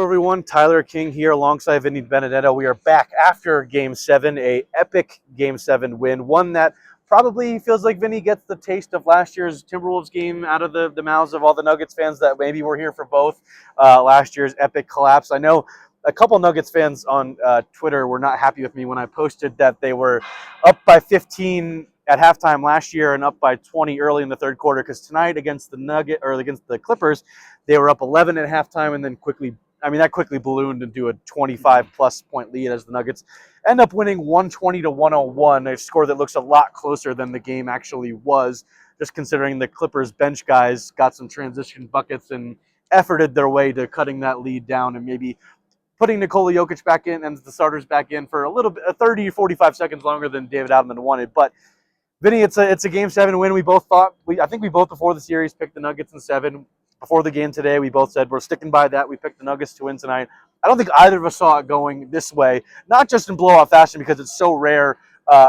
everyone. Tyler King here alongside Vinny Benedetto. We are back after Game 7, a epic Game 7 win. One that probably feels like Vinny gets the taste of last year's Timberwolves game out of the mouths of all the Nuggets fans that maybe were here for both last year's epic collapse. I know a couple Nuggets fans on Twitter were not happy with me when I posted that they were up by 15 at halftime last year and up by 20 early in the third quarter, because tonight against the Clippers, they were up 11 at halftime and then quickly ballooned into a 25-plus point lead as the Nuggets end up winning 120-101, a score that looks a lot closer than the game actually was, just considering the Clippers bench guys got some transition buckets and efforted their way to cutting that lead down and maybe putting Nikola Jokic back in and the starters back in for a little bit, 30 or 45 seconds longer than David Adelman wanted. But Vinny, it's a Game 7 win. I think we both before the series picked the Nuggets in 7. Before the game today, we both said we're sticking by that. We picked the Nuggets to win tonight. I don't think either of us saw it going this way, not just in blowout fashion because it's so rare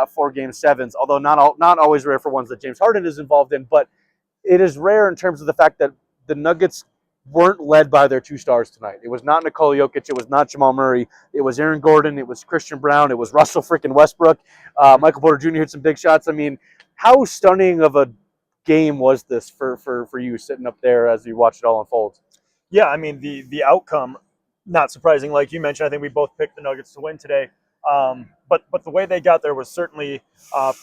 for Game 7s, although not always rare for ones that James Harden is involved in, but it is rare in terms of the fact that the Nuggets weren't led by their two stars tonight. It was not Nikola Jokic. It was not Jamal Murray. It was Aaron Gordon. It was Christian Braun. It was Russell freaking Westbrook. Michael Porter Jr. hit some big shots. I mean, how stunning of a game was this for you sitting up there as you watched it all unfold? Yeah, I mean, the outcome, not surprising. Like you mentioned, I think we both picked the Nuggets to win today. But the way they got there was certainly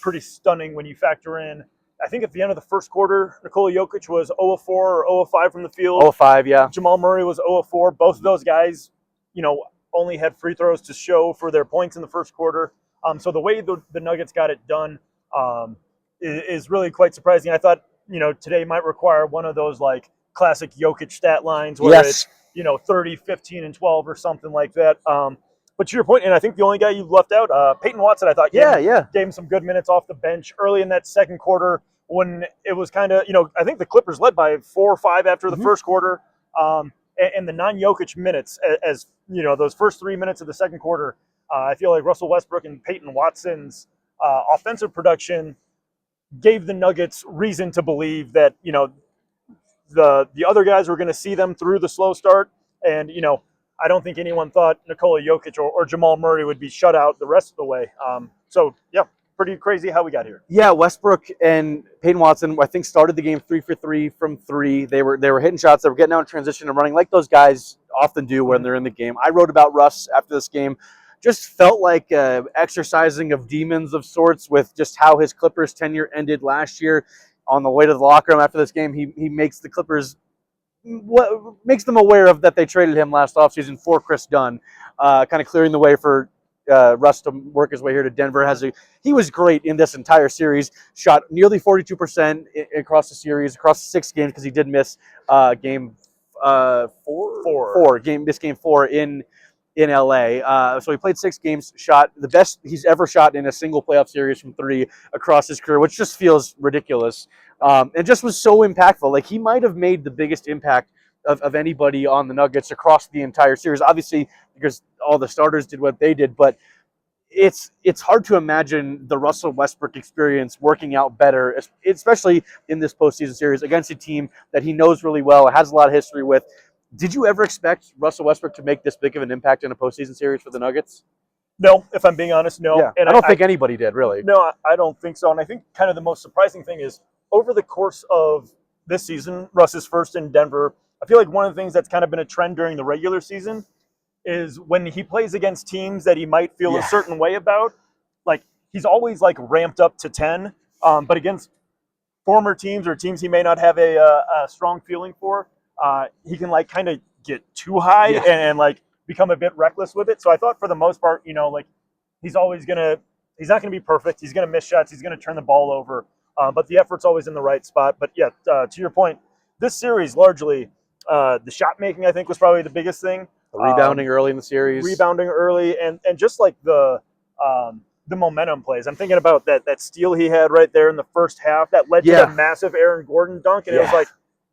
pretty stunning when you factor in, I think at the end of the first quarter, Nikola Jokic was 0 of 4 or 0 of 5 from the field. 0 of 5, yeah. Jamal Murray was 0 of 4. Both of those guys, only had free throws to show for their points in the first quarter. So the way the Nuggets got it done is really quite surprising. I thought, today might require one of those like classic Jokic stat lines where Yes. it's, 30, 15, and 12 or something like that. But to your point, and I think the only guy you left out, Peyton Watson, I thought gave him some good minutes off the bench early in that second quarter when it was kind of, I think the Clippers led by 4 or 5 after the first quarter. And the non-Jokic minutes, as those first 3 minutes of the second quarter, I feel like Russell Westbrook and Peyton Watson's offensive production gave the Nuggets reason to believe that, the other guys were going to see them through the slow start. And, I don't think anyone thought Nikola Jokic or Jamal Murray would be shut out the rest of the way. Pretty crazy how we got here. Yeah, Westbrook and Peyton Watson, I think, started the game 3 for 3 from 3. They were hitting shots. They were getting out in transition and running like those guys often do when they're in the game. I wrote about Russ after this game. Just felt like exercising of demons of sorts with just how his Clippers tenure ended last year. On the way to the locker room after this game, he makes the Clippers makes them aware of that they traded him last offseason for Chris Dunn, kind of clearing the way for Russ to work his way here to Denver. He was great in this entire series. Shot nearly 42% across the series, across 6 games, because he did miss game 4. Missed game 4 in L.A. So he played 6 games, shot the best he's ever shot in a single playoff series from 3 across his career, which just feels ridiculous. And just was so impactful. Like, he might have made the biggest impact of anybody on the Nuggets across the entire series. Obviously, because all the starters did what they did, but it's hard to imagine the Russell Westbrook experience working out better, especially in this postseason series against a team that he knows really well, has a lot of history with. Did you ever expect Russell Westbrook to make this big of an impact in a postseason series for the Nuggets? No, if I'm being honest, no. Yeah, and I don't think anybody did, really. No, I don't think so. And I think kind of the most surprising thing is over the course of this season, Russ's first in Denver, I feel like one of the things that's kind of been a trend during the regular season is when he plays against teams that he might feel a certain way about, like he's always like ramped up to 10, but against former teams or teams he may not have a strong feeling for, he can like kind of get too high and like become a bit reckless with it. So I thought for the most part, like he's not gonna be perfect. He's gonna miss shots. He's gonna turn the ball over, but the effort's always in the right spot. But yeah, to your point, this series largely, the shot making I think was probably the biggest thing. The rebounding early in the series. Rebounding early and just like the momentum plays. I'm thinking about that steal he had right there in the first half that led to the massive Aaron Gordon dunk. And it was like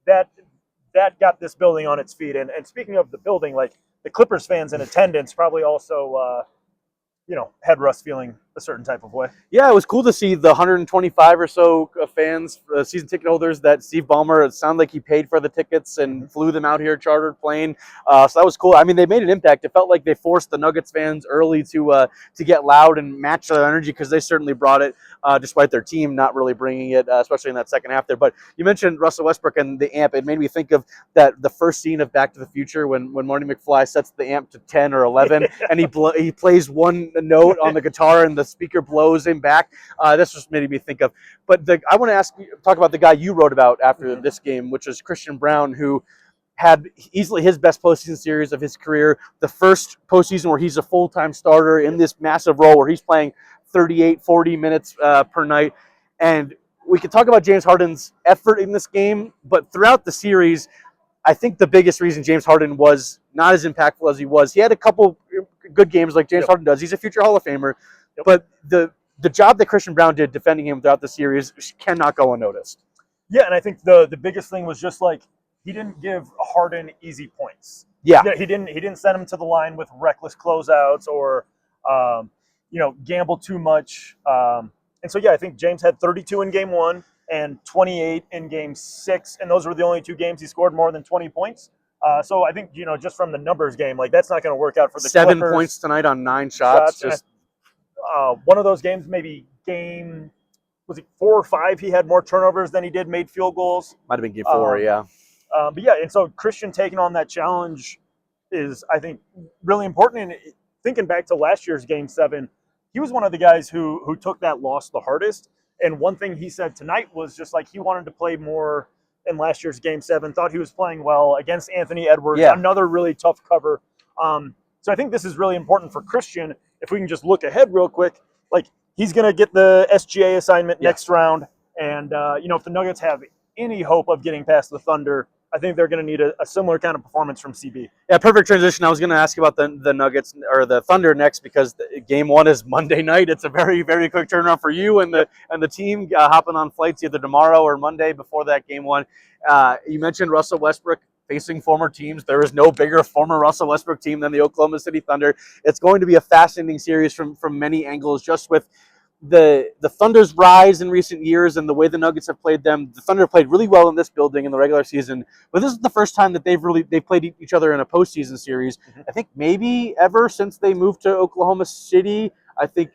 that got this building on its feet. And speaking of the building, like the Clippers fans in attendance probably also, had Russ feeling a certain type of way. Yeah, it was cool to see the 125 or so fans, season ticket holders that Steve Ballmer, it sounded like he paid for the tickets and flew them out here, chartered plane. So that was cool. I mean, they made an impact. It felt like they forced the Nuggets fans early to get loud and match their energy, because they certainly brought it, despite their team not really bringing it, especially in that second half there. But you mentioned Russell Westbrook and the amp. It made me think of the first scene of Back to the Future when Marty McFly sets the amp to 10 or 11 and he plays one note on the guitar and the speaker blows him back. This just made me think of. But I want to talk about the guy you wrote about after this game, which is Christian Braun, who had easily his best postseason series of his career. The first postseason where he's a full-time starter in this massive role where he's playing 38, 40 minutes per night. And we could talk about James Harden's effort in this game, but throughout the series, I think the biggest reason James Harden was not as impactful as he was, he had a couple good games like James Harden does. He's a future Hall of Famer, but the job that Christian Braun did defending him throughout the series cannot go unnoticed. Yeah, and I think the biggest thing was just like he didn't give Harden easy points. Yeah, he didn't send him to the line with reckless closeouts or gamble too much. And so yeah, I think James had 32 in game 1 and 28 in game 6, and those were the only 2 games he scored more than 20 points. So I think just from the numbers game, like that's not going to work out for the 7 Clippers. points tonight on 9 shots. Just one of those games, maybe game, was it 4 or 5? He had more turnovers than he did made field goals. Might have been game 4, yeah. But yeah, and so Christian taking on that challenge is, I think, really important. And thinking back to last year's game 7, he was one of the guys who took that loss the hardest. And one thing he said tonight was just like he wanted to play more in last year's game 7, thought he was playing well against Anthony Edwards, another really tough cover. So I think this is really important for Christian. If we can just look ahead real quick, like he's going to get the SGA assignment next round. And, if the Nuggets have any hope of getting past the Thunder, I think they're going to need a similar kind of performance from CB. Yeah, perfect transition. I was going to ask you about the Nuggets or the Thunder next, because game 1 is Monday night. It's a very, very quick turnaround for you and the team, hopping on flights either tomorrow or Monday before that game 1. You mentioned Russell Westbrook facing former teams. There is no bigger former Russell Westbrook team than the Oklahoma City Thunder. It's going to be a fascinating series from many angles, just with the Thunder's rise in recent years and the way the Nuggets have played them. The Thunder played really well in this building in the regular season, but this is the first time that they've played each other in a postseason series. I think maybe ever since they moved to Oklahoma City. I think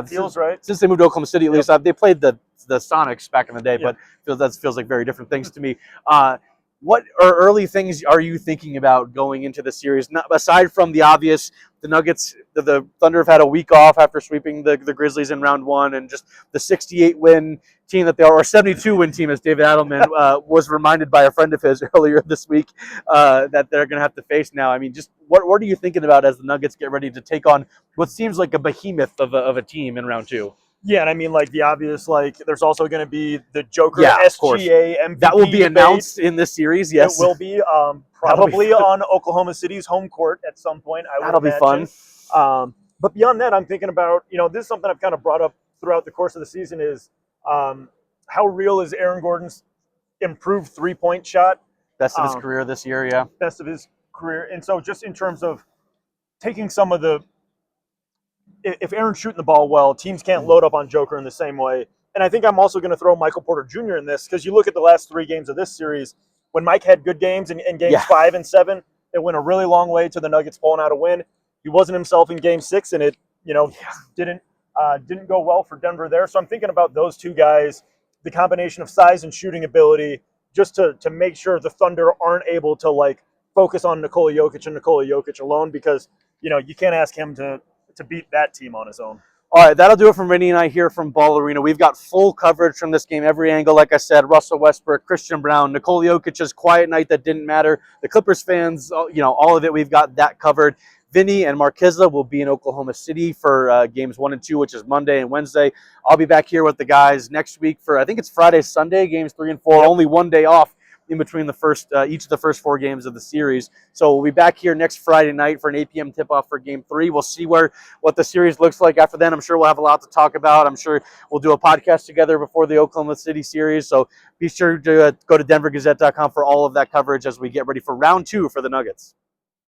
feels right. Since they moved to Oklahoma City, at least they played the Sonics back in the day, but that feels like very different things to me. What early things are you thinking about going into the series? Not aside from the obvious, the Nuggets, the Thunder have had a week off after sweeping the Grizzlies in round 1, and just the 68-win team that they are, or 72-win team, as David Adelman was reminded by a friend of his earlier this week, that they're going to have to face now. I mean, just what are you thinking about as the Nuggets get ready to take on what seems like a behemoth of a team in round 2? Yeah, and I mean, like the obvious, like there's also going to be the Joker of SGA MVP that will be debate. announced in this series. Yes, it will be probably on Oklahoma City's home court at some point. That'll be fun. But beyond that, I'm thinking about this is something I've kind of brought up throughout the course of the season is how real is Aaron Gordon's improved 3-point shot? Best of his career this year, yeah. Best of his career, and so just in terms of taking some of the. If Aaron's shooting the ball well, teams can't load up on Joker in the same way. And I think I'm also going to throw Michael Porter Jr. in this, because you look at the last 3 games of this series, when Mike had good games in games 5 and 7, it went a really long way to the Nuggets pulling out a win. He wasn't himself in game 6, and it didn't go well for Denver there. So I'm thinking about those 2 guys, the combination of size and shooting ability, just to make sure the Thunder aren't able to like focus on Nikola Jokic and Nikola Jokic alone, because you can't ask him to beat that team on his own. All right, that'll do it from Vinny and I here from Ball Arena. We've got full coverage from this game, every angle. Like I said, Russell Westbrook, Christian Braun, Nikola Jokic's quiet night that didn't matter. The Clippers fans, all of it, we've got that covered. Vinny and Marqueza will be in Oklahoma City for games 1 and 2, which is Monday and Wednesday. I'll be back here with the guys next week for, I think it's Friday, Sunday, games 3 and 4, only one day off in between each of the first 4 games of the series. So we'll be back here next Friday night for an 8 p.m. tip-off for Game 3. We'll see what the series looks like after then. I'm sure we'll have a lot to talk about. I'm sure we'll do a podcast together before the Oklahoma City series. So be sure to go to denvergazette.com for all of that coverage as we get ready for round 2 for the Nuggets.